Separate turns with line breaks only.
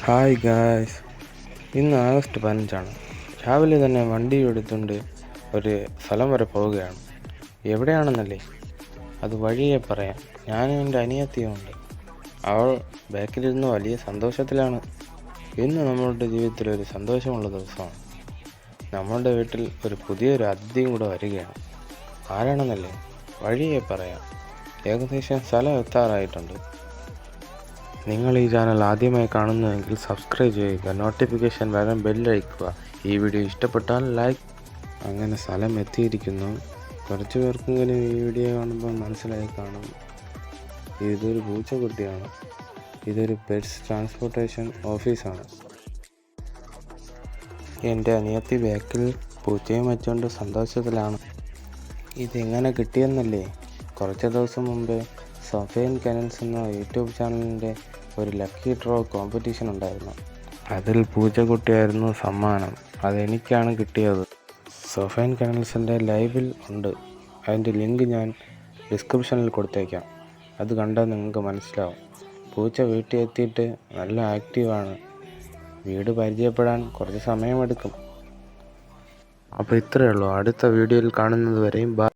Hi guys, ഇന്ന് August 15 രാവിലെ തന്നെ വണ്ടി എടുത്തുകൊണ്ട് ഒരു സ്ഥലം വരെ പോവുകയാണ്. എവിടെയാണെന്നല്ലേ? അത് വഴിയെ പറയാം. ഞാനും എൻ്റെ അനിയത്തിയുമുണ്ട്. അവൾ ബാക്കിലിരുന്ന് വലിയ സന്തോഷത്തിലാണ്. ഇന്ന് നമ്മളുടെ ജീവിതത്തിൽ ഒരു സന്തോഷമുള്ള ദിവസമാണ്. നമ്മളുടെ വീട്ടിൽ ഒരു പുതിയൊരു അതിഥിയും കൂടെ വരികയാണ്. ആരാണെന്നല്ലേ? വഴിയെ പറയാം. ഏകദേശം സ്ഥലം എത്താറായിട്ടുണ്ട്. നിങ്ങൾ ഈ ചാനൽ ആദ്യമായി കാണുന്നുവെങ്കിൽ സബ്സ്ക്രൈബ് ചെയ്യുക, നോട്ടിഫിക്കേഷൻ വരാൻ ബെല്ലടിക്കുക. ഈ വീഡിയോ ഇഷ്ടപ്പെട്ടാൽ ലൈക്ക്. അങ്ങനെ സ്ഥലം എത്തിയിരിക്കുന്നു. കുറച്ച് പേർക്കെങ്കിലും ഈ വീഡിയോ കാണുമ്പോൾ മനസ്സിലായി കാണും, ഇതൊരു പൂച്ചക്കുട്ടിയാണ്. ഇതൊരു പെറ്റ്സ് ട്രാൻസ്പോർട്ടേഷൻ ഓഫീസാണ്. എൻ്റെ അനിയത്തി ബാക്കിൽ പൂച്ചയും വെച്ചുകൊണ്ട് സന്തോഷത്തിലാണ്. ഇതെങ്ങനെ കിട്ടിയെന്നല്ലേ? കുറച്ച് ദിവസം മുമ്പ് സൊഫൈൻ കനൽസ് എന്ന യൂട്യൂബ് ചാനലിൻ്റെ ഒരു ലക്കി ഡ്രോ കോമ്പറ്റീഷൻ ഉണ്ടായിരുന്നു. അതിൽ പൂച്ചക്കുട്ടിയായിരുന്നു സമ്മാനം. അതെനിക്കാണ് കിട്ടിയത്. സൊഫൈൻ കനൽസിൻ്റെ ലൈവിൽ ഉണ്ട്. അതിൻ്റെ ലിങ്ക് ഞാൻ ഡിസ്ക്രിപ്ഷനിൽ കൊടുത്തേക്കാം. അത് കണ്ടാൽ നിങ്ങൾക്ക് മനസ്സിലാവും. പൂച്ച വീട്ടിൽ എത്തിയിട്ട് നല്ല ആക്റ്റീവാണ്. വീട് പരിചയപ്പെടാൻ കുറച്ച് സമയമെടുക്കും. അപ്പോൾ ഇത്രയേ ഉള്ളൂ. അടുത്ത വീഡിയോയിൽ കാണുന്നത് വരെയും ബൈ.